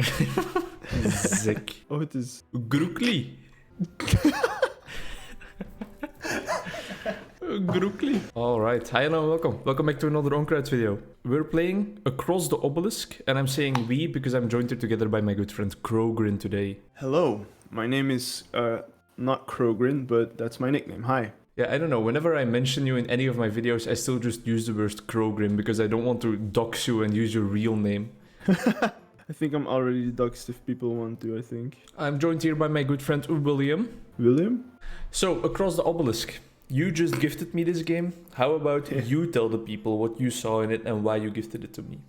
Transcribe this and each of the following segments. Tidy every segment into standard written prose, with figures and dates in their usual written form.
Zick. Oh, it is. Groekly. Groekly. Alright, hi and welcome. Welcome back to another Onkruid video. We're playing Across the Obelisk, and I'm saying we because I'm joined here together by my good friend CrowGrin today. Hello, my name is not CrowGrin, but that's my nickname. Hi. Yeah, I don't know, whenever I mention you in any of my videos, I still just use the word CrowGrin because I don't want to dox you and use your real name. I think I'm already doxed if people want to, I think. I'm joined here by my good friend William. William? So, Across the Obelisk. You just gifted me this game. How about you tell the people what you saw in it and why you gifted it to me?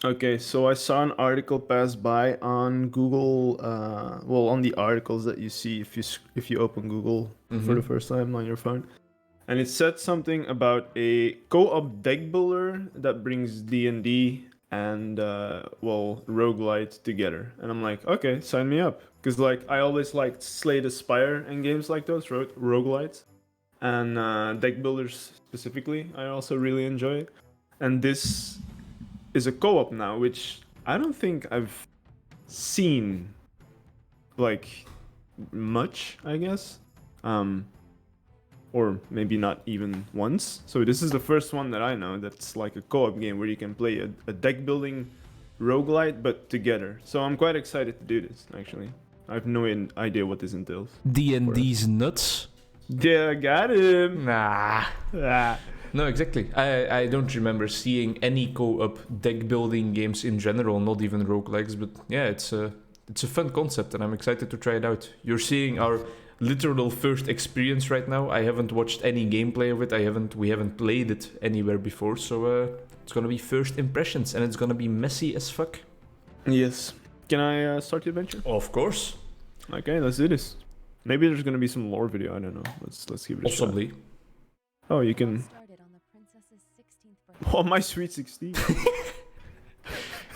Okay, so I saw an article pass by on Google, well, on the articles that you see if you open Google for the first time on your phone. And it said something about a co-op deck builder that brings D&D and, well, roguelite together. And I'm like, okay, sign me up. Because, like, I always liked Slay the Spire and games like those, roguelites. And deck builders specifically, I also really enjoy. And this is a co-op now, which I don't think I've seen, like, much, I guess. Or maybe not even once. So this is the first one that I know that's like a co-op game where you can play a deck building roguelite, but together. So I'm quite excited to do this, actually. I have no idea what this entails. D&D's nuts? Yeah, got him! Nah. No, exactly. I don't remember seeing any co-op deck building games in general, not even roguelikes, but yeah, it's a fun concept and I'm excited to try it out. You're seeing our literal first experience right now. I haven't watched any gameplay of it. We haven't played it anywhere before, so it's gonna be first impressions and it's gonna be messy as fuck. Yes. Can I start the adventure? Of course. Okay, let's do this. Maybe there's gonna be some lore video, I don't know. Let's give it a Possibly. shot. Oh, you can... Oh, my sweet 16.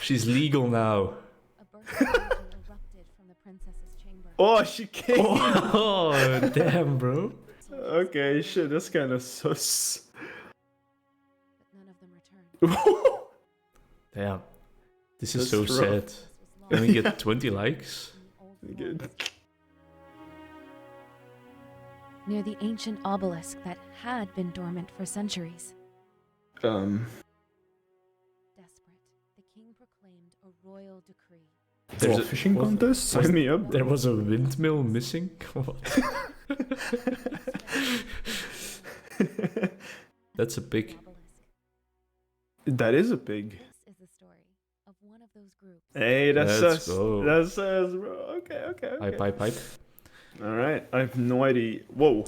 She's legal now. Oh, she came! Oh, damn, bro. Okay, shit, that's kind of sus. Damn. This is That's so rough. sad. Can we get 20 likes? Good. Near the ancient obelisk that had been dormant for centuries. Um, Desperate, the king proclaimed a royal decree. There's a a- fishing was- contest? Sign me up. There was a windmill missing? What? That's a pig. That is a pig. This is the story of one of those groups. Hey, that's Let's sus. go. That's sus, bro. Okay. Pipe. Alright, I have no idea. Whoa.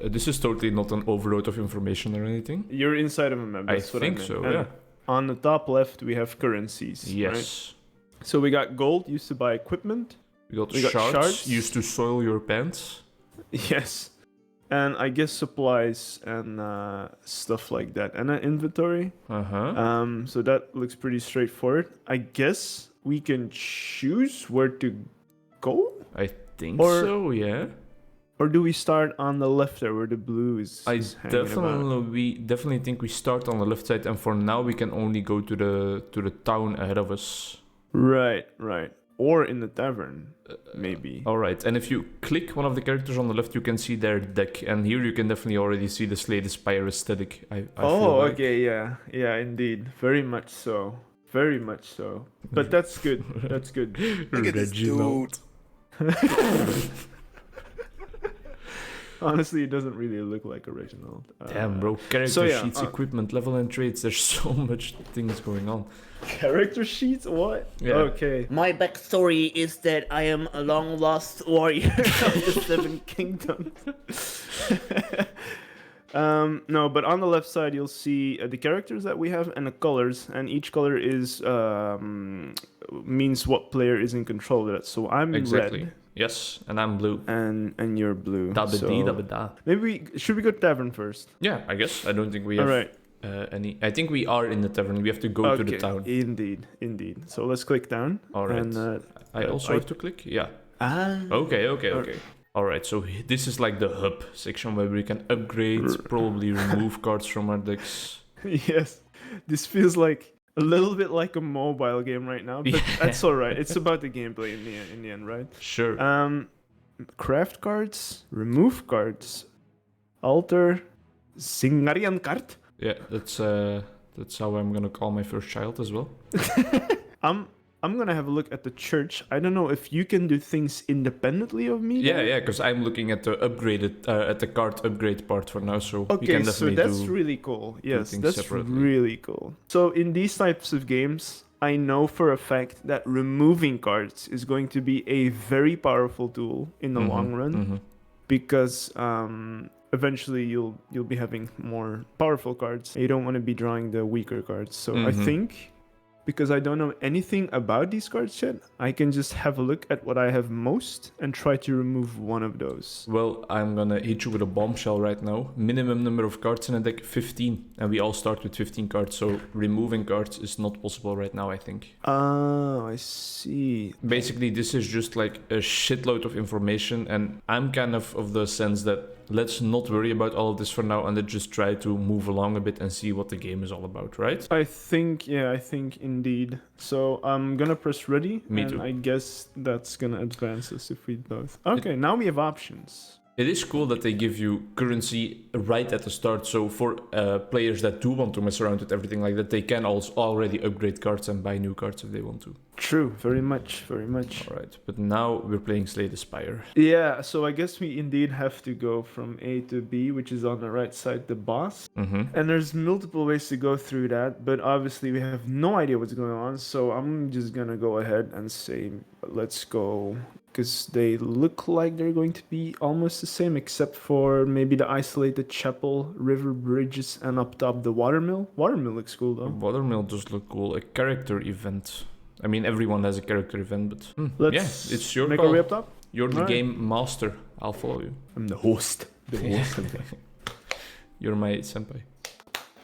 This is totally not an overload of information or anything. You're inside of a map. I That's what think meant. so, And yeah. on the top left, we have currencies. Yes. Right? So we got gold used to buy equipment. We got We got shards, shards. used to soil your pants. Yes. And I guess supplies and stuff like that. And an inventory. Uh-huh. So that looks pretty straightforward. I guess we can choose where to go? I think Or- so, yeah. Or do we start on the left there where the blue is I hanging about? definitely think we start on the left side, and for now we can only go to the town ahead of us. Right. Or in the tavern, maybe. All right, and if you click one of the characters on the left, you can see their deck, and here you can definitely already see the Slay the Spire aesthetic. I feel like. Okay, yeah, indeed. Very much so. But that's good. That's good. Look at this Reginald. Honestly, it doesn't really look like original. Damn, bro. Character so yeah, sheets, equipment, level, and traits. There's so much things going on. Character sheets? What? Yeah. Okay. My backstory is that I am a long lost warrior of the Seven Kingdoms. No, but on the left side you'll see the characters that we have and the colors, and each color is means what player is in control of it. So I'm Exactly. red, Yes, and I'm blue. and you're blue. Da-ba-dee, So da-ba-da. maybe should we go tavern first? Yeah, I guess. I don't think we have All right. any. I think we are in the tavern. We have to go to the town. Indeed. So let's click down. All right. And, I also have to click? Yeah. Okay. Alright, so this is like the hub section where we can upgrade, probably remove cards from our decks. Yes. This feels like a little bit like a mobile game right now, but Yeah. that's all right. It's about the gameplay in the end, right? Sure. Craft cards, remove cards, alter, Singarian card. Yeah, that's how I'm gonna call my first child as well. I'm gonna have a look at the church. I don't know if you can do things independently of me. Yeah, though. yeah, because I'm looking at the upgraded at the card upgrade part for now, so we Okay, can so definitely that's do. really cool. Yes, things that's separately. really cool. So in these types of games, I know for a fact that removing cards is going to be a very powerful tool in the long run, because eventually you'll be having more powerful cards. You don't want to be drawing the weaker cards. So I think, because I don't know anything about these cards yet, I can just have a look at what I have most and try to remove one of those. Well, I'm gonna hit you with a bombshell right now. Minimum number of cards in a deck, 15. And we all start with 15 cards, so removing cards is not possible right now, I think. Oh, I see. Basically, this is just like a shitload of information, and I'm kind of the sense that let's not worry about all of this for now, and let's just try to move along a bit and see what the game is all about, right? I think indeed. So I'm gonna press ready. Me and too. I guess that's gonna advance us if we both. Okay, now we have options. It is cool that they give you currency right at the start, so for players that do want to mess around with everything like that, they can also already upgrade cards and buy new cards if they want to. True, very much. Alright, but now we're playing Slay the Spire. Yeah, so I guess we indeed have to go from A to B, which is on the right side, the boss. And there's multiple ways to go through that, but obviously we have no idea what's going on, so I'm just gonna go ahead and say, let's go, because they look like they're going to be almost the same, except for maybe the isolated chapel, river bridges, and up top the watermill. Watermill looks cool though. Watermill does look cool. A character event. I mean, everyone has a character event, but Let's it's your make call. our way up top. You're the Alright. game master. I'll follow you. I'm the host. You're my senpai.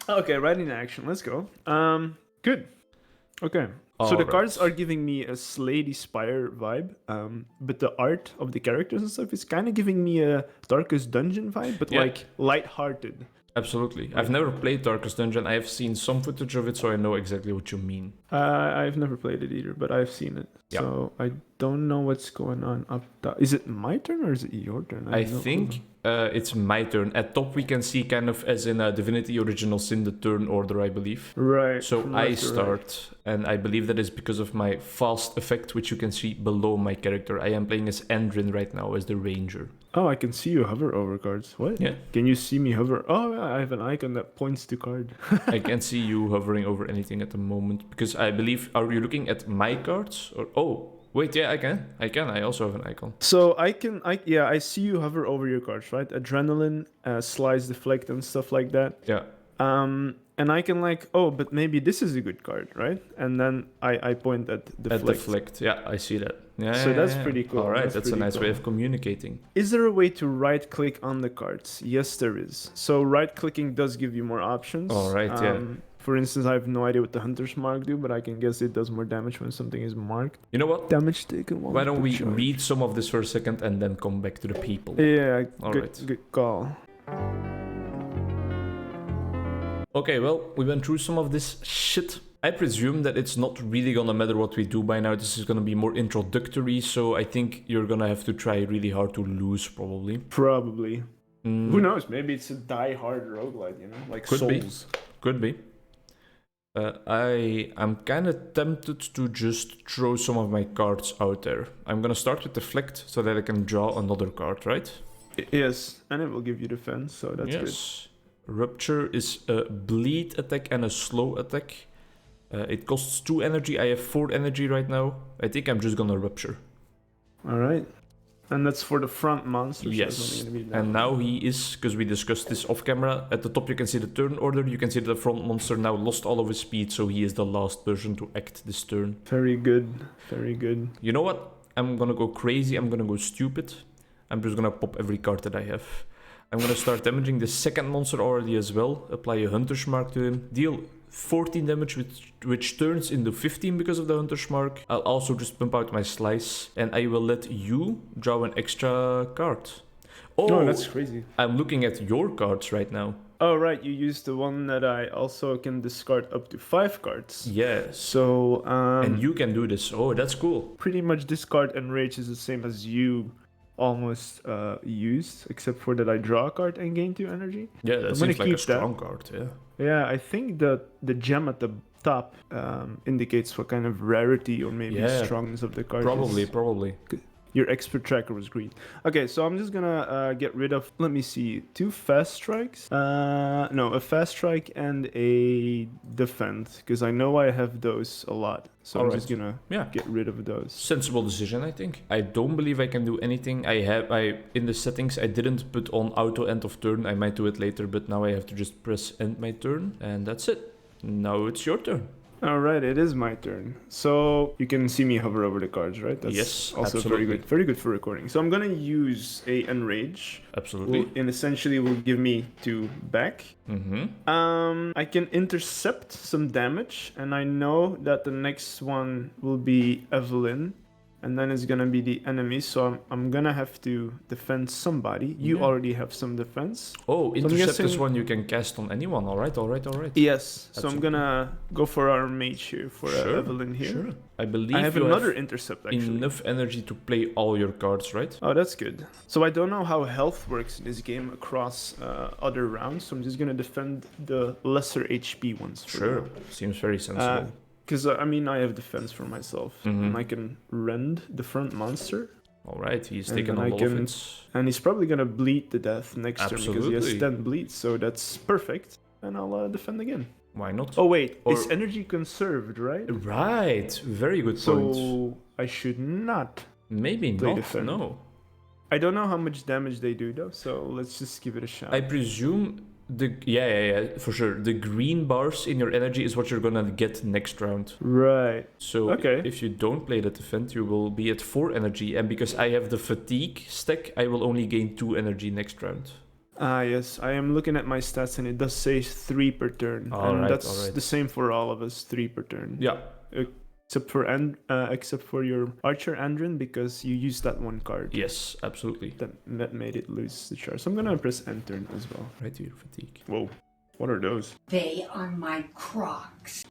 Okay, right in action. Let's go. Good. Okay. So the Alright. cards are giving me a Slay the Spire vibe, but the art of the characters and stuff is kind of giving me a Darkest Dungeon vibe, but Yeah. like light-hearted. Absolutely. I've never played Darkest Dungeon. I have seen some footage of it, so I know exactly what you mean. I've never played it either, but I've seen it. Yeah. So I don't know what's going on up top. Is it my turn or is it your turn? I have no think clue. it's my turn. At top, we can see kind of as in Divinity Original Sin, the turn order, I believe. Right. So from I left to right. start, and I believe that is because of my fast effect, which you can see below my character. I am playing as Endrin right now, as the ranger. Oh, I can see you hover over cards. What? Yeah. Can you see me hover? Oh, yeah, I have an icon that points to card. I can't see you hovering over anything at the moment, because I believe, are you looking at my cards? Or wait, yeah, I can. I also have an icon. So I see you hover over your cards, right? Adrenaline, slice, deflect, and stuff like that. Yeah. And I can but maybe this is a good card, right? And then I point at deflect. At deflect. Yeah, I see that. Yeah. So that's yeah. pretty cool. All right, that's a pretty nice way cool. of communicating. Is there a way to right click on the cards? Yes, there is. So right clicking does give you more options. All right, yeah. For instance, I have no idea what the Hunter's Mark do, but I can guess it does more damage when something is marked. You know what? Damage taken. Why don't we charge. read some of this for a second and then come back to the people? Yeah, All good, right. good call. Okay, well, we went through some of this shit. I presume that it's not really gonna matter what we do by now. This is gonna be more introductory, so I think you're gonna have to try really hard to lose, probably. Probably. Mm, Who knows? Maybe it's a die-hard roguelite, you know? Like Could be. Souls. Could be. I'm kind of tempted to just throw some of my cards out there. I'm gonna start with Deflect so that I can draw another card, right? Yes, and it will give you defense, so that's good. Yes. Rupture is a bleed attack and a slow attack. It costs 2 energy. I have 4 energy right now. I think I'm just gonna Rupture. Alright. And that's for the front monster. so Yes. it's only gonna be that And one. now he is, because we discussed this off camera, at the top you can see the turn order. You can see that the front monster now lost all of his speed, so he is the last person to act this turn. Very good. Very good. You know what? I'm gonna go crazy. I'm gonna go stupid. I'm just gonna pop every card that I have. I'm gonna start damaging the second monster already as well. Apply a Hunter's Mark to him. Deal 14 damage, which turns into 15 because of the Hunter's Mark. I'll also just pump out my Slice, and I will let you draw an extra card. Oh, that's crazy. I'm looking at your cards right now. Oh, right. You used the one that I also can discard up to 5 cards. Yes. So, And you can do this. Oh, that's cool. pretty much discard Enrage is the same as you almost used, except for that I draw a card and gain 2 energy. Yeah, that I'm seems gonna like a keep that. strong card, yeah. Yeah, I think that the gem at the top indicates what kind of rarity or maybe Yeah, strongness of the card Probably, is. probably. Your expert tracker was green. Okay, so I'm just gonna get rid of, let me see, 2 fast strikes. No, a fast strike and a defend, because I know I have those a lot. So I'm just gonna get rid of those. Sensible decision, I think. I don't believe I can do anything. I in the settings, I didn't put on auto end of turn. I might do it later, but now I have to just press end my turn, and that's it. Now it's your turn. All right, it is my turn. So you can see me hover over the cards, right? That's Yes, also absolutely. very good for recording. So I'm gonna use a Enrage, Absolutely. and essentially will give me 2 back. Mm-hmm. I can intercept some damage, and I know that the next one will be Evelyn, and then it's gonna be the enemy. So I'm gonna have to defend somebody. You Yeah. already have some defense. Oh, I'm intercept is guessing- one you can cast on anyone. All right. Yes. So I'm Absolutely. gonna go for our mage here, for Sure, Evelyn here. Sure. I believe I have you another have intercept actually. enough energy to play all your cards, right? Oh, that's good. So I don't know how health works in this game across other rounds, so I'm just gonna defend the lesser HP ones. Sure. Seems very sensible. Because I mean, I have defense for myself, Mhm. and I can rend the front monster, All right. He's and taking then a I lot of can- it. and he's probably gonna bleed to death next turn because he has Absolutely. 10 bleeds, so that's perfect. And I'll defend again. Why not? Oh wait, Or- it's energy conserved, right? Right. Very good point. So I should not. Maybe play not. defend. No. I don't know how much damage they do though, so let's just give it a shot. I presume for sure. The green bars in your energy is what you're gonna get next round. Right. So Okay. if you don't play the defend, you will be at 4 energy, and because I have the fatigue stack, I will only gain 2 energy next round. Ah, yes. I am looking at my stats and it does say 3 per turn. All and right, that's all right. the same for all of us, 3 per turn. Yeah. Except for your Archer Andrin, because you used that one card. Yes, absolutely. That made it lose the charge. So I'm gonna press enter as well. Right to your fatigue. Whoa. What are those? They are my Crocs.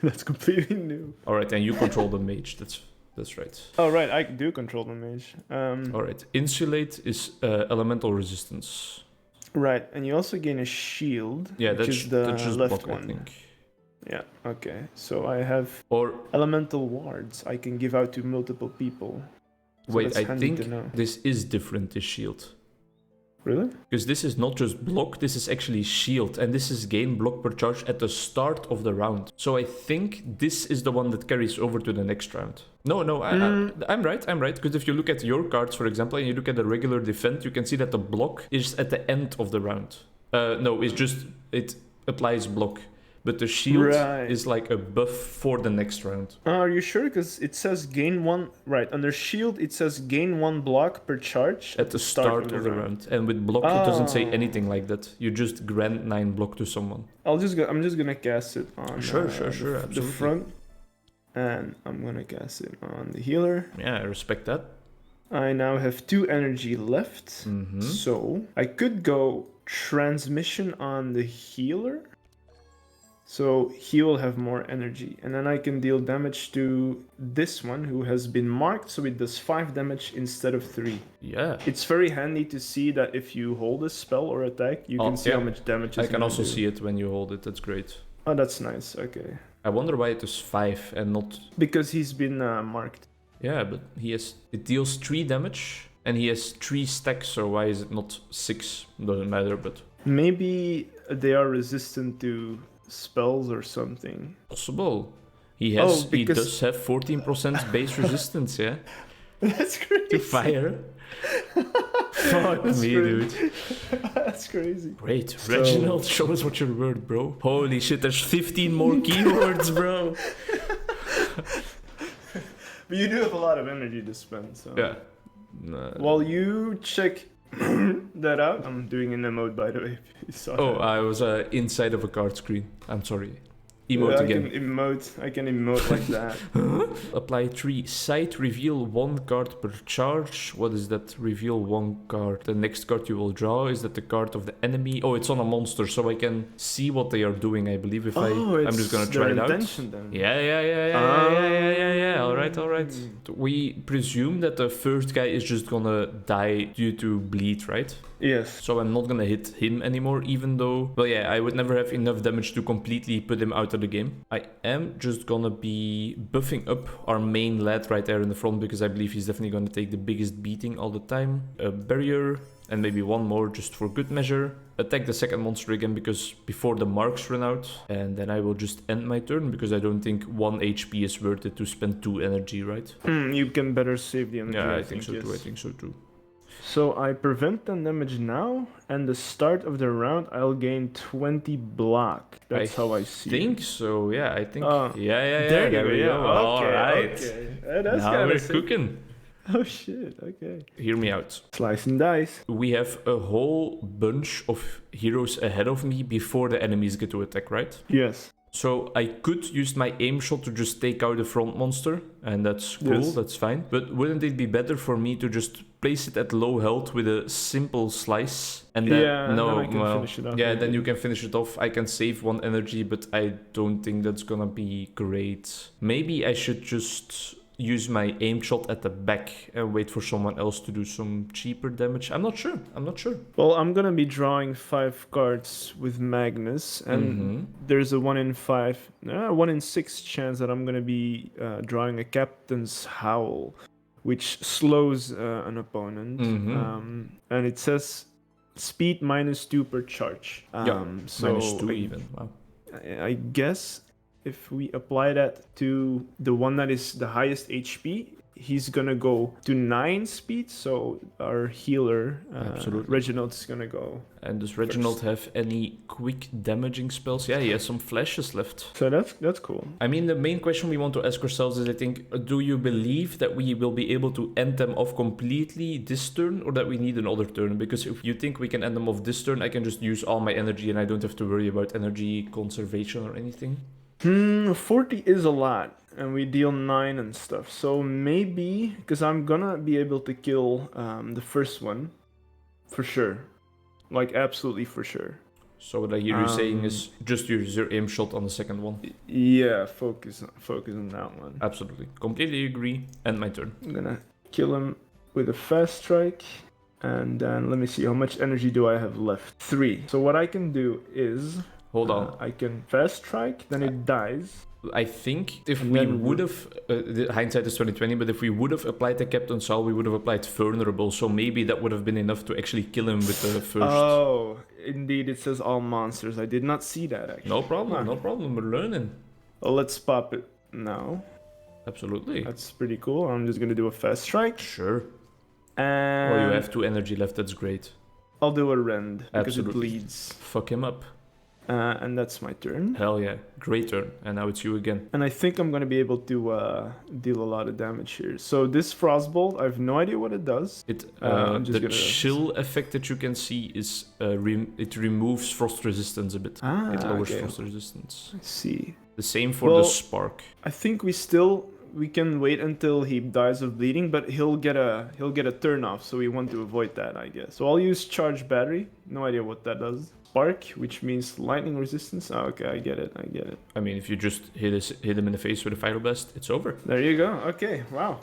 That's completely new. All right, and you control the mage. That's right. Oh, right. I do control the mage. All right. Insulate is elemental resistance. Right. And you also gain a shield. Yeah, which is the that's just left block, one. I think. Yeah. Okay. So I have Or elemental wards I can give out to multiple people. So wait, that's I handy to think know. this is different. This shield. Really? Because this is not just block, this is actually shield, and this is gain block per charge at the start of the round. So I think this is the one that carries over to the next round. No, I'm right, because if you look at your cards, for example, and you look at the regular defend, you can see that the block is at the end of the round. No, it applies block. But the shield Right. is like a buff for the next round. Are you sure? Because it says gain 1. Right. Under shield, it says gain 1 block per charge At the start of the round. And with block, it doesn't say anything like that. You just grant 9 block to someone. I'm just gonna cast it on Sure, the absolutely. front, and I'm gonna cast it on the healer. Yeah, I respect that. I now have 2 energy left, Mhm. so I could go transmission on the healer. So he will have more energy, and then I can deal damage to this one who has been marked, so it does 5 damage instead of 3. Yeah. It's very handy to see that if you hold a spell or attack, you can see yeah. how much damage I it's can gonna also do. see it when you hold it. That's great. Oh, that's nice. Okay. I wonder why it is 5 and not... Because he's been marked. Yeah, but it deals 3 damage and he has 3 stacks, so why is it not 6? Doesn't matter, but... Maybe they are resistant to spells or something. Possible. He because- does have 14% base resistance, yeah? That's crazy. To fire. Fuck That's me, crazy. dude. That's crazy. Great. Reginald, show us what your word, bro. Holy shit, there's 15 more keywords, bro. But you do have a lot of energy to spend, so. Yeah. While you check that out, I'm doing in the mode, by the way. If you saw Oh, that. I was inside of a card screen. I'm sorry. Emote I again. I can emote like that. Apply 3 sight, reveal 1 card per charge. What is that? Reveal 1 card. The next card you will draw, is that the card of the enemy? Oh, it's on a monster, so I can see what they are doing, I believe. If I'm just gonna try it out. Then. Yeah. Alright. We presume that the first guy is just gonna die due to bleed, right? Yes. So I'm not gonna hit him anymore, even though, well, yeah, I would never have enough damage to completely put him out of the game. I am just gonna be buffing up our main lad right there in the front, because I believe he's definitely gonna take the biggest beating all the time. A barrier, and maybe 1 more just for good measure. Attack the second monster again, because before the marks run out. And then I will just end my turn, because I don't think 1 HP is worth it to spend 2 energy, right? You can better save the energy. Yeah, I think so too. So I prevent the damage now, and the start of the round I'll gain 20 block. That's how I see it. I think so, yeah, I think. Yeah, There we go. Alright. Okay. That's Now kinda we're sick. cooking. Oh shit, okay. Hear me out. Slice and dice. We have a whole bunch of heroes ahead of me before the enemies get to attack, right? Yes. So I could use my aim shot to just take out the front monster, and that's cool, Yes. that's fine. But wouldn't it be better for me to just place it at low health with a simple slice? And then, then I can finish it off. yeah, then you can finish it off. I can save 1 energy, but I don't think that's gonna be great. Maybe I should just use my aim shot at the back and wait for someone else to do some cheaper damage. I'm not sure. Well, I'm gonna be drawing 5 cards with Magnus, and there's a 1 in 6 chance that I'm gonna be drawing a Captain's Howl, which slows an opponent. And it says speed -2 per charge. So -2 even. Wow. I guess if we apply that to the one that is the highest HP, he's gonna go to 9 speed. So our healer, Absolutely. Reginald's gonna go. And does Reginald first. have any quick damaging spells? Yeah, he has some flashes left. So that's cool. I mean, the main question we want to ask ourselves is, I think, do you believe that we will be able to end them off completely this turn, or that we need another turn? Because if you think we can end them off this turn, I can just use all my energy and I don't have to worry about energy conservation or anything. 40 is a lot, and we deal 9 and stuff. So maybe, because I'm gonna be able to kill the first one, for sure. Like, absolutely for sure. So what I hear you saying is just use your aim shot on the second one. Yeah, focus on that one. Absolutely. Completely agree. End my turn. I'm gonna kill him with a fast strike. And then let me see, how much energy do I have left? 3. So what I can do is... Hold on. I can fast strike, then it dies. I think if And we then would have, hindsight is 2020, but if we would have applied the Captain's Howl, we would have applied vulnerable. So maybe that would have been enough to actually kill him with the first. Oh, indeed, it says all monsters. I did not see that, actually. No problem. We're learning. Well, let's pop it now. Absolutely. That's pretty cool. I'm just gonna do a fast strike. Sure. And Oh, you have 2 energy left. That's great. I'll do a rend because Absolutely. it bleeds. Fuck him up. And that's my turn. Hell yeah. Great turn. And now it's you again. And I think I'm gonna be able to deal a lot of damage here. So this Frostbolt, I have no idea what it does. I'm just The gonna- chill effect that you can see is it removes frost resistance a bit. It lowers okay. frost resistance. I see. The same for Well, the spark. I think we can wait until he dies of bleeding, but he'll get a turn off, so we want to avoid that, I guess. So I'll use charge battery. No idea what that does. Spark, which means lightning resistance. Oh, okay, I get it. I mean, if you just hit him in the face with a fire blast, it's over. There you go. Okay, wow.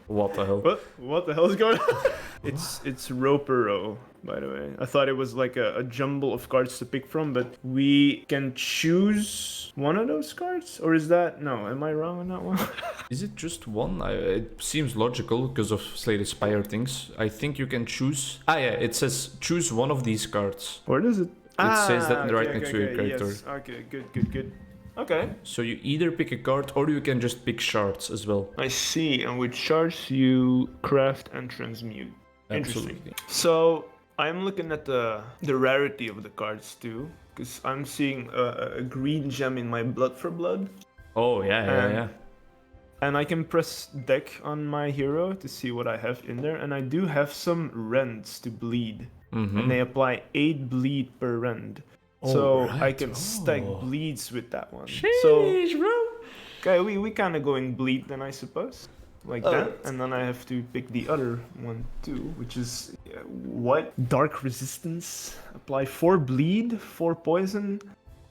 What the hell? What the hell is going on? It's Ropero, by the way. I thought it was like a jumble of cards to pick from, but we can choose one of those cards? Or is that... No, am I wrong on that one? Is it just one? It seems logical because of Slay the Spire things. I think you can choose... Ah yeah, it says choose one of these cards. Where does it... It says that right next to your character. Yes. Okay, good. Okay. So you either pick a card or you can just pick shards as well. I see, and with shards you craft and transmute. Interesting. Absolutely. So I'm looking at the rarity of the cards too, because I'm seeing a green gem in my blood for blood. Oh yeah. And I can press deck on my hero to see what I have in there, and I do have some rends to bleed, and they apply 8 bleed per rend. So I right. can stack Oh. bleeds with that one. Sheesh, So, bro. okay, we kind of going bleed then, I suppose. Like that. And then I have to pick the other one too, which is what? Dark resistance. Apply 4 bleed, 4 poison,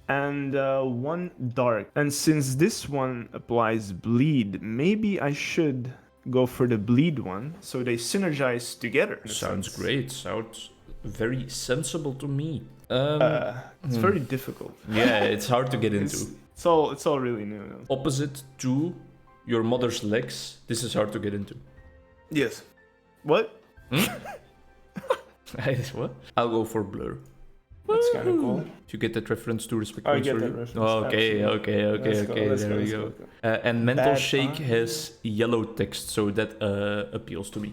and 1 dark. And since this one applies bleed, maybe I should go for the bleed one, so they synergize together. in a Sounds sense. great. Sounds very sensible to me. It's very difficult. Yeah, it's hard to get into. It's all really new. Though. Opposite to your mother's legs, this is hard to get into. Yes. What? What? I'll go for blur. That's kind of cool. If you get that reference to respect I points get for that you. reference, Okay, absolutely. okay. Let's There we go, go. let's go. And Mental Bad Shake eyes. has yellow text, so that appeals to me.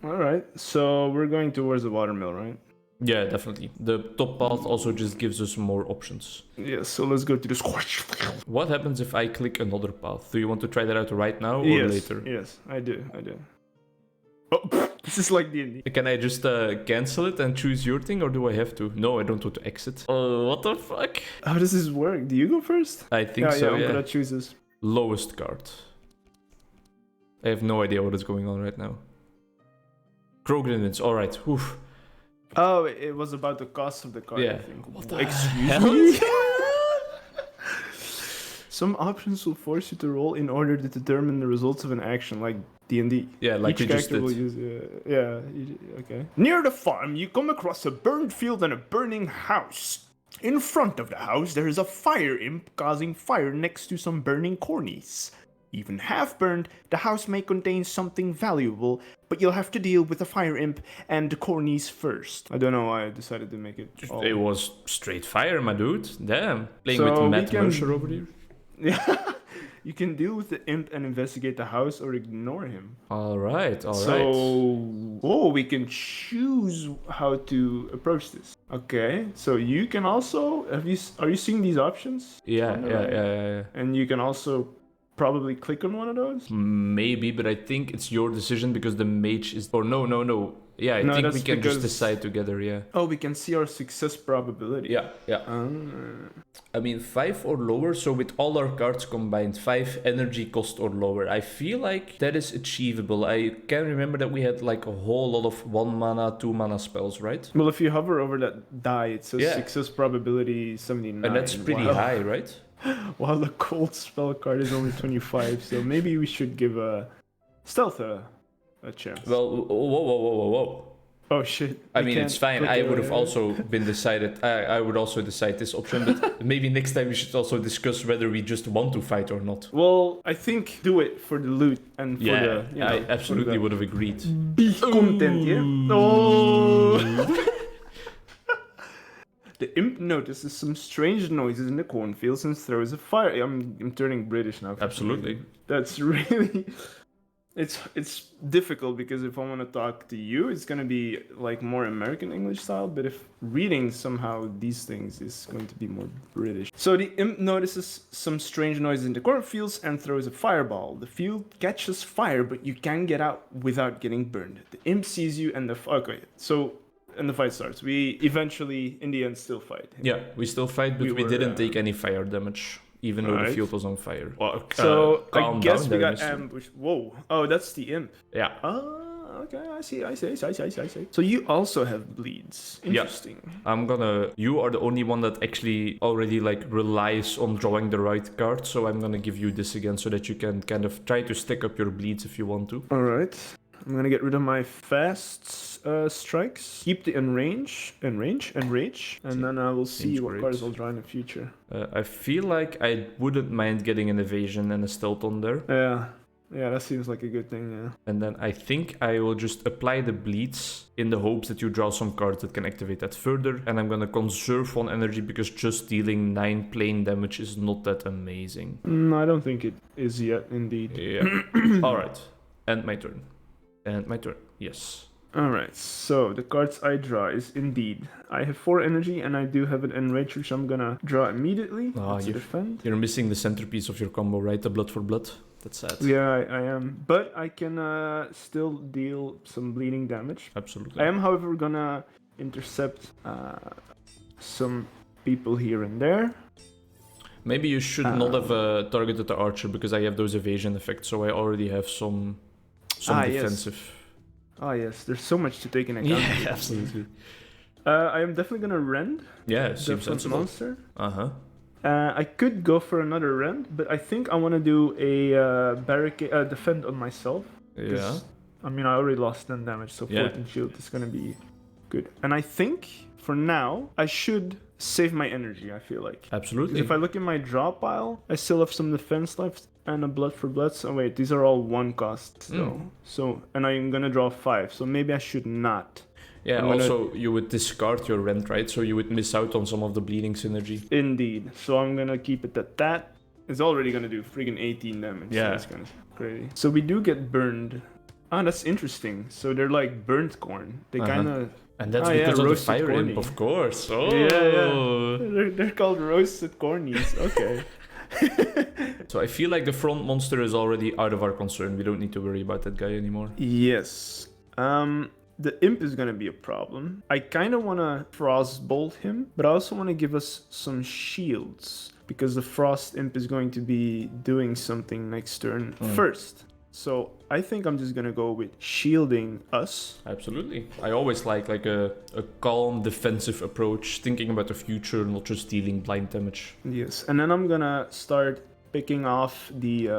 All right. So we're going towards the watermill, right? Yeah, definitely. The top path also just gives us more options. Yes. So let's go to the squash. What happens if I click another path? Do you want to try that out right now or Yes. later? Yes, I do. Oh, this is like D&D. Can I just cancel it and choose your thing, or do I have to? No, I don't want to exit. Oh, what the fuck? How does this work? Do you go first? I think so, I'm yeah. gonna choose this. Lowest card. I have no idea what is going on right now. CrowGrin wins. Alright. Oof. Oh, it was about the cost of the card, Yeah. I think. What the Excuse hell? me? Some options will force you to roll in order to determine the results of an action, like D&D. Yeah, like Each you just character did. will use, okay. Near the farm, you come across a burned field and a burning house. In front of the house, there is a fire imp causing fire next to some burning cornies. Even half burned, the house may contain something valuable, but you'll have to deal with the fire imp and the cornies first. I don't know why I decided to make it all... It was straight fire, my dude. Damn. Playing So with we Matt can- Mercer over here. Yeah. You can deal with the imp and investigate the house or ignore him. Alright. So, we can choose how to approach this. Okay, so you can also are you seeing these options? Yeah. And you can also probably click on one of those. Maybe, but I think it's your decision because the mage is... Or no. Yeah, I No, think we that's can just because- decide together, yeah. Oh, we can see our success probability. Yeah. I mean, 5 or lower, so with all our cards combined, 5 energy cost or lower. I feel like that is achievable. I can remember that we had like a whole lot of 1 mana, 2 mana spells, right? Well, if you hover over that die, it says Yeah. success probability 79. And that's pretty Wow. high, right? While the cold spell card is only 25, so maybe we should give stealth a chance. Well, whoa. Oh shit. I We mean, it's can't fine. click I it would have right? also been decided. I would also decide this option, but maybe next time we should also discuss whether we just want to fight or not. Well, I think do it for the loot and for Yeah, the. You know, I absolutely for would have agreed. the be content, yeah. Oh. The imp notices some strange noises in the cornfields and throws a fire. I'm turning British now. for some Absolutely. reason. That's really. It's difficult because if I want to talk to you, it's gonna be like more American English style. But if reading somehow these things is going to be more British. So the imp notices some strange noises in the cornfields and throws a fireball. The field catches fire, but you can get out without getting burned. The imp sees you and the fight starts. We eventually, in the end, still fight. Yeah, we still fight, but We we were, didn't take any fire damage, even though the Alright. field was on fire. Well, So I calm guess down we there, got mister. ambushed. Whoa! Oh, that's the imp. Yeah. Okay, I see. So you also have bleeds. Yeah. Interesting. You are the only one that actually already like relies on drawing the right card, so I'm gonna give you this again so that you can kind of try to stack up your bleeds if you want to. All right. I'm gonna get rid of my fast strikes. Keep the enrage, and rage, and then I will see Seems what great. cards I'll draw in the future. I feel like I wouldn't mind getting an evasion and a stealth on there. Yeah, that seems like a good thing. Yeah. And then I think I will just apply the bleeds in the hopes that you draw some cards that can activate that further. And I'm gonna conserve 1 energy because just dealing 9 plain damage is not that amazing. I don't think it is yet. Indeed. Yeah. Alright. And my turn. Yes. All right. So the cards I draw is indeed. I have 4 energy and I do have an enrage, which I'm gonna draw immediately. Ah, That's a you- defend. You're missing the centerpiece of your combo, right? The blood for blood. That's sad. Yeah, I am. But I can still deal some bleeding damage. Absolutely. I am, however, gonna intercept some people here and there. Maybe you should not have targeted the archer because I have those evasion effects, so I already have some defensive. Yes. Ah, yes. There's so much to take in account. Yeah, absolutely. I am definitely gonna rend. Yeah, the seems front sensible. monster. Uh-huh. I could go for another rend, but I think I want to do a barricade defend on myself. Yeah. I mean, I already lost 10 damage, so 14 shield is gonna be good. And I think for now I should save my energy. I feel like. Absolutely. If I look in my draw pile, I still have some defense left and a blood for blood. So wait, these are all 1 cost. So and I'm gonna draw 5. So maybe I should not. Yeah, also you would discard your rend, right? So you would miss out on some of the bleeding synergy. Indeed. So I'm gonna keep it at that. It's already gonna do freaking 18 damage. Yeah. So that's kind of crazy. So we do get burned. Ah, that's interesting. So they're like burnt corn. They kind of. And that's because of the roasted fire imp, corny. of course. Oh. Yeah. They're called roasted cornies. Okay. So I feel like the front monster is already out of our concern. We don't need to worry about that guy anymore. Yes. The imp is gonna be a problem. I kind of want to frostbolt him, but I also want to give us some shields because the frost imp is going to be doing something next turn first. So I think I'm just gonna go with shielding us. Absolutely. I always like a calm defensive approach, thinking about the future, not just dealing blind damage. Yes, and then I'm gonna start picking off the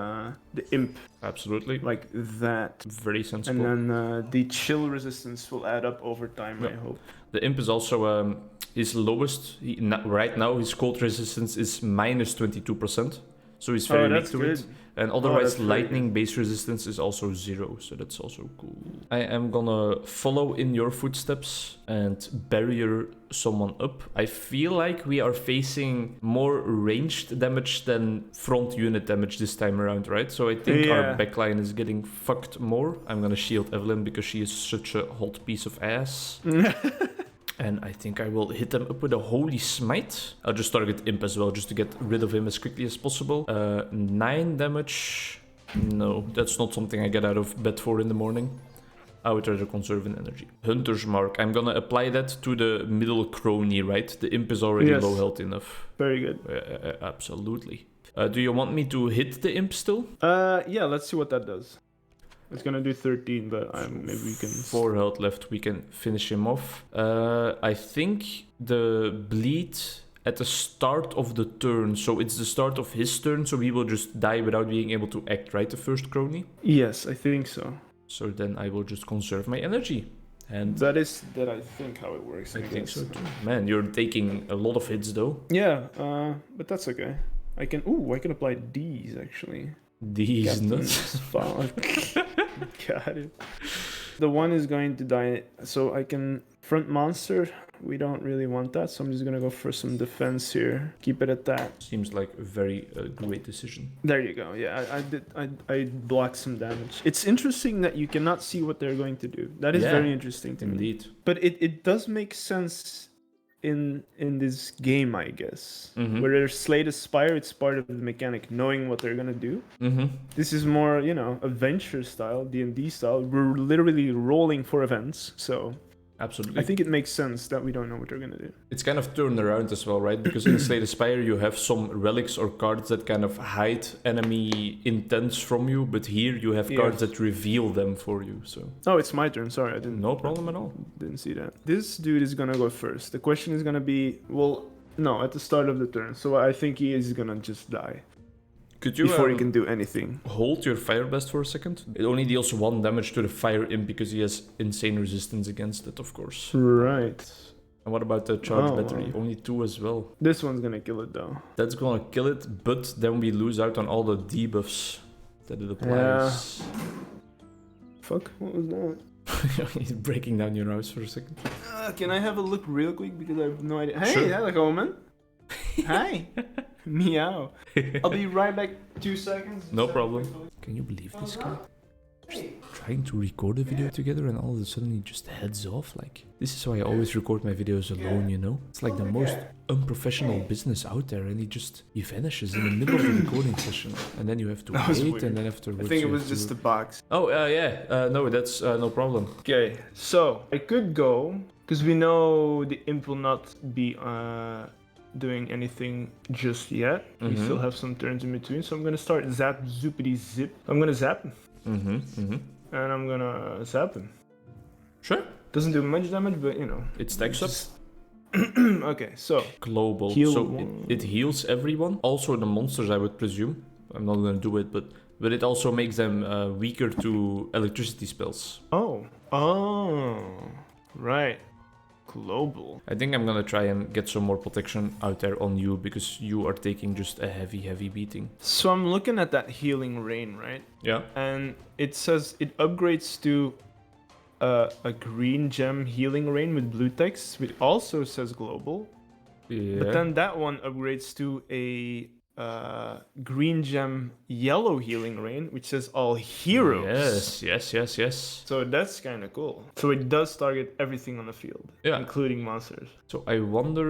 imp Absolutely. like that. Very sensible. And then the chill resistance will add up over time, I hope. The imp is also his lowest. Right now, his cold resistance is minus 22%. So he's very weak to it. And otherwise, lightning base resistance is also 0. So that's also cool. I am gonna follow in your footsteps and barrier someone up. I feel like we are facing more ranged damage than front unit damage this time around, right? So I think our backline is getting fucked more. I'm gonna shield Evelyn because she is such a hot piece of ass. And I think I will hit them up with a Holy Smite. I'll just target Imp as well, just to get rid of him as quickly as possible. 9 damage. No, that's not something I get out of bed for in the morning. I would rather conserve in energy. Hunter's Mark. I'm gonna apply that to the middle crony, right? The Imp is already low health enough. Very good. Absolutely. Do you want me to hit the Imp still? Yeah, let's see what that does. It's gonna do 13, but maybe we can... 4 health left, we can finish him off. I think the bleed at the start of the turn, so it's the start of his turn, so he will just die without being able to act, right, the first crony? Yes, I think so. So then I will just conserve my energy. And that I think how it works. I think so too. Man, you're taking a lot of hits though. Yeah, but that's okay. I can apply these actually. These nuts. Fuck. Got it. The one is going to die, so I can front monster. We don't really want that, so I'm just gonna go for some defense here. Keep it at that. Seems like a very great decision. There you go. Yeah, I blocked some damage. It's interesting that you cannot see what they're going to do. That is very interesting to me. Indeed. But it does make sense in this game, I guess. Mm-hmm. Where there's Slay the Spire, it's part of the mechanic, knowing what they're gonna do. Mm-hmm. This is more, adventure style, D&D style. We're literally rolling for events, so absolutely. I think it makes sense that we don't know what they're gonna do. It's kind of turned around as well, right? Because in Slay the Spire you have some relics or cards that kind of hide enemy intents from you, but here you have cards that reveal them for you. So oh, it's my turn. Sorry, I didn't. No problem at all. Didn't see that. This dude is gonna go first. The question is gonna be, no, at the start of the turn. So I think he is gonna just die. Could you before he can do anything. Hold your Fire Blast for a second? It only deals 1 damage to the Fire Imp because he has insane resistance against it, of course. Right. And what about the charge battery? Only 2 as well. This one's gonna kill it though. That's gonna kill it, but then we lose out on all the debuffs that it applies. Yeah. Fuck, what was that? He's breaking down your house for a second. Can I have a look real quick because I have no idea. Hey, Sure. Helicoman. Hi. Meow. I'll be right back. 2 seconds. No problem. Can you believe this guy? Just trying to record a video together and all of a sudden he just heads off. Like, this is why I always record my videos alone, you know? It's like the most unprofessional business out there, and he vanishes in the middle of the recording session, and then you have to wait, and then afterwards I think it was just the box. Oh, yeah. No, that's no problem. Okay, so I could go Because we know the imp will not be doing anything just yet. We still have some turns in between, so I'm gonna start zap zoopity zip. I'm gonna zap him. And I'm gonna zap him. Sure. Doesn't do much damage, but you know. It stacks up. Okay, so Global. Heal so one. it heals everyone. Also the monsters, I would presume. I'm not gonna do it, but it also makes them weaker to electricity spells. oh, right, global. I think I'm gonna try and get some more protection out there on you because you are taking just a heavy beating. So I'm looking at that healing rain, right? Yeah. And it says it upgrades to a green gem healing rain with blue text, which also says global. Yeah. But then that one upgrades to a green gem yellow healing rain, which says all heroes. Yes. So that's kind of cool. So it does target everything on the field, including monsters. So I wonder,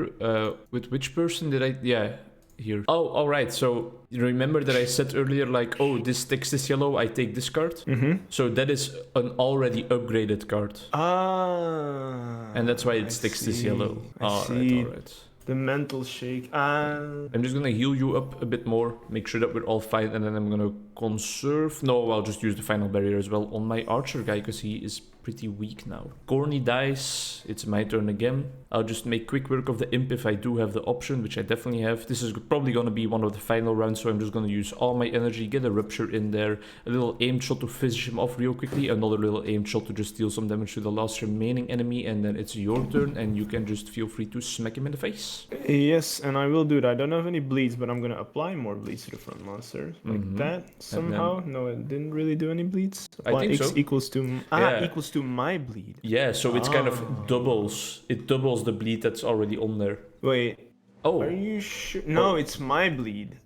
with which person did I... Yeah, here. Oh, all right. So you remember that I said earlier, like, oh, this text is yellow, I take this card? Mm-hmm. So that is an already upgraded card. Ah. And that's why its text is yellow. I see. All right. The mental shake. I'm just gonna heal you up a bit more, make sure that we're all fine, and then I'm gonna conserve. No, I'll just use the final barrier as well on my archer guy because he is pretty weak now. Corny dies. It's my turn again. I'll just make quick work of the imp if I do have the option, which I definitely have. This is probably gonna be one of the final rounds, so I'm just gonna use all my energy, get a rupture in there, a little aimed shot to finish him off real quickly, another little aimed shot to just deal some damage to the last remaining enemy, and then it's your turn, and you can just feel free to smack him in the face. Yes, and I will do that. I don't have any bleeds, but I'm gonna apply more bleeds to the front monster. Like that, somehow. No, it didn't really do any bleeds. I think X so. equals to... Yeah. equals to my bleed. Yeah, so it's kind of doubles. It doubles the bleed that's already on there. Wait, Oh, are you sure? No, it's my bleed.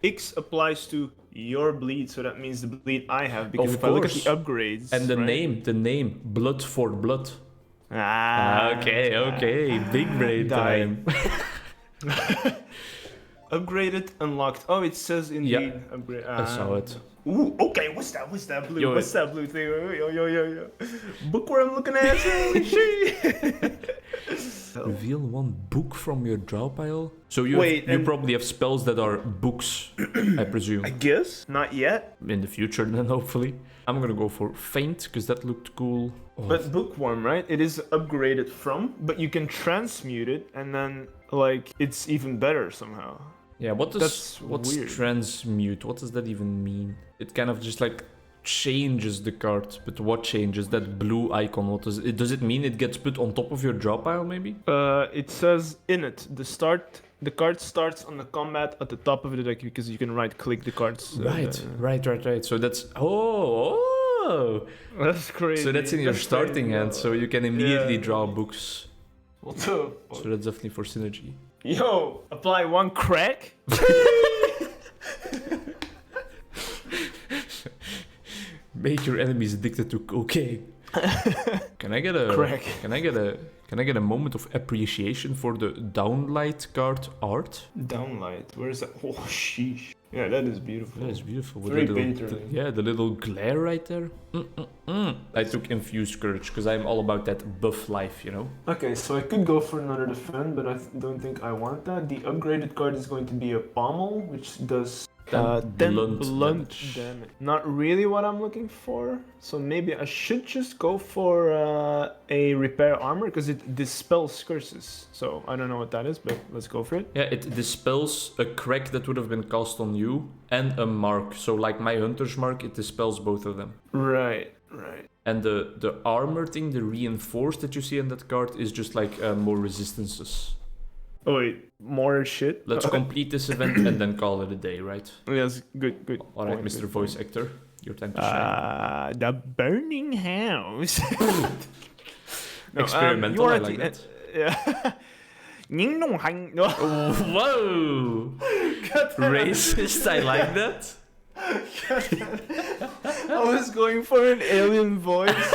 X applies to your bleed, so that means the bleed I have. Because Of if I look at the course. upgrades... and the right? name, Blood for Blood. Ah. Okay, big brain time. Upgraded, unlocked. Oh, it says indeed Yeah. upgrade. I saw it. Ooh, okay, what's that blue? Yo, What's that blue thing? Yo. Bookworm looking ass. Holy shit. Reveal one book from your draw pile. So Wait, you and- probably have spells that are books, I presume. I guess. Not yet. In the future, then hopefully. I'm gonna go for Faint because that looked cool. Oh, But Bookworm, right? It is upgraded from, but you can transmute it, and then like it's even better somehow. yeah. What's weird. transmute? What does that even mean? It kind of just like changes the card, but what changes? That blue icon, what does it? Does it mean it gets put on top of your draw pile, maybe? It says in it the card starts on the combat at the top of the deck because you can right click the cards. Right. So that's oh. That's crazy. So that's in your starting hand, so you can immediately Yeah. draw books. What the fuck? So that's definitely for synergy. Yo, apply one crack. Make your enemies addicted to cocaine. Can I get a Crack. Can I get a moment of appreciation for the Downlight card art? Downlight. Where is that? Oh, sheesh. Yeah, that is beautiful. That is beautiful. With Very the painterly. the little glare right there. I took Infused Courage because I'm all about that buff life, you know. Okay, so I could go for another defend, but I don't think I want that. The upgraded card is going to be a pommel, which does 10 blunt blunt damage. damage. Not really what I'm looking for. So maybe I should just go for a repair armor because it dispels curses. So I don't know what that is, but let's go for it. Yeah, it dispels a crack that would have been cast on you and a mark. So like my Hunter's Mark, it dispels both of them. Right. And the armor thing, the reinforced that you see in that card is just like more resistances. Oh wait, more shit. Let's complete this event and then call it a day, right? Yes, good. All right, point, Mr. good Voice point. Actor, your time to shine. The burning house. Experimental, I like that. Yeah. No. Whoa! Racist, I like that. I was going for an alien voice,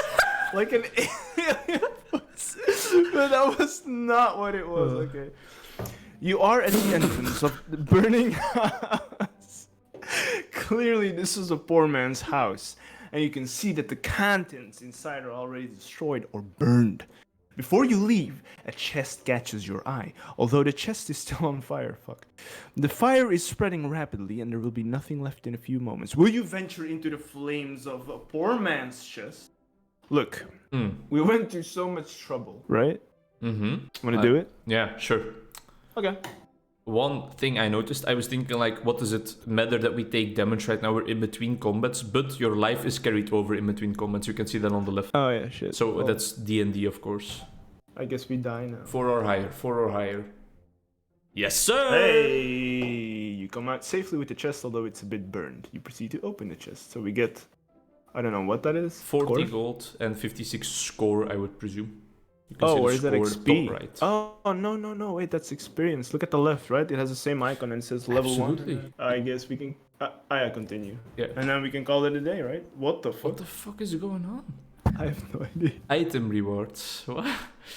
like an alien voice, but that was not what it was. Okay. You are at the entrance of the burning house. Clearly, this is a poor man's house, and you can see that the contents inside are already destroyed or burned. Before you leave, a chest catches your eye, although the chest is still on fire. Fuck. The fire is spreading rapidly, and there will be nothing left in a few moments. Will you venture into the flames of a poor man's chest? Look, we went through so much trouble, right? Wanna do it? Yeah, sure. Okay. One thing I noticed, I was thinking like, what does it matter that we take damage right now? We're in between combats, but your life is carried over in between combats. You can see that on the left. Oh yeah, shit. So Well, that's D&D, of course. I guess we die now. 4 or higher, 4 or higher. Yes, sir! Hey! You come out safely with the chest, although it's a bit burned. You proceed to open the chest, so we get... I don't know what that is. 40 Score? gold and 56 score, I would presume. You can see Oh, the where is that score XP? top right. Oh, no, wait, that's experience. Look at the left, right? It has the same icon and it says level Absolutely. 1. I guess we can... I continue. Yeah. And then we can call it a day, right? What the What fuck? the fuck is going on? I have no idea. Item rewards. What?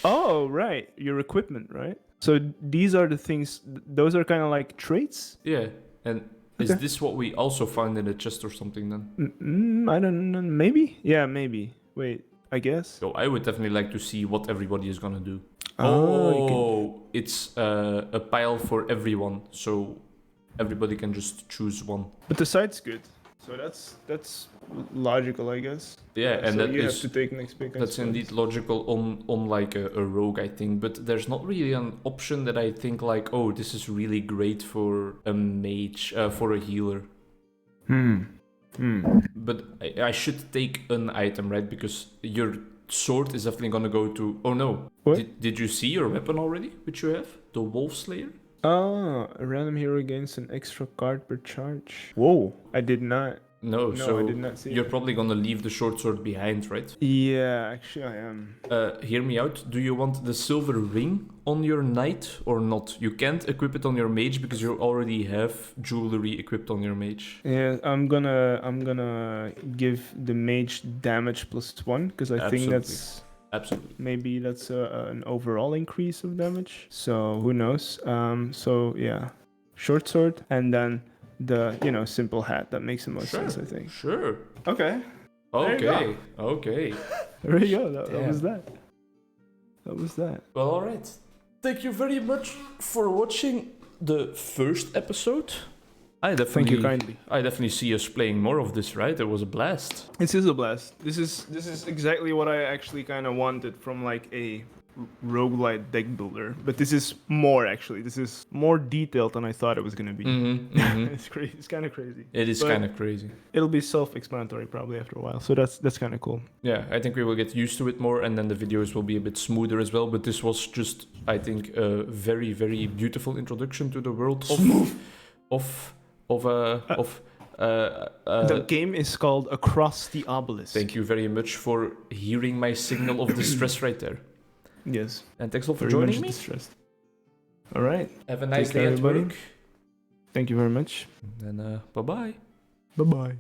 Oh, right. Your equipment, right? So these are the things... Those are kind of like traits? Yeah, and is Okay. this what we also found in the chest or something then? I don't know. Maybe? Yeah, maybe. Wait, I guess. So I would definitely like to see what everybody is gonna do. Oh, It's a pile for everyone, so everybody can just choose one. But the site's good. So that's logical, I guess. Yeah, and so that you is have to take next big that's indeed logical on like a rogue, I think. But there's not really an option that I think like, oh, this is really great for a mage, for a healer. But I should take an item, right? Because your sword is definitely gonna go to... Oh no. What? Did you see your weapon already, which you have? The Wolf Slayer? Oh, a random hero gains an extra card per charge. Whoa, I did not. No, No, so I did not see you're it. probably gonna leave the short sword behind, right? Yeah, actually I am. Hear me out. Do you want the silver ring on your knight or not? You can't equip it on your mage because you already have jewelry equipped on your mage. Yeah, I'm gonna give the mage damage +1 because I think Absolutely. that's Absolutely. maybe that's an overall increase of damage. So who knows? So yeah, short sword and then the simple hat that makes the most Sure. sense, I think. Sure. Okay, Okay. Okay. there you go. That Damn. was that. That was that. Well, all right. Thank you very much for watching the first episode. I definitely, Thank you kindly. I definitely see us playing more of this, right? It was a blast. This is a blast. This is exactly what I actually kind of wanted from like a roguelite deck builder. But this is more actually. This is more detailed than I thought it was gonna be. It's crazy. It's kind of crazy. It is But kind of crazy. It'll be self-explanatory probably after a while. So that's kind of cool. Yeah, I think we will get used to it more, and then the videos will be a bit smoother as well. But this was just, I think, a very, very beautiful introduction to the world The game is called Across the Obelisk. Thank you very much for hearing my signal of distress right there. Yes. And thanks a lot for Very much joining me. distressed. All right. Have a nice Take care, day at everybody. work. Thank you very much. And bye-bye. Bye bye.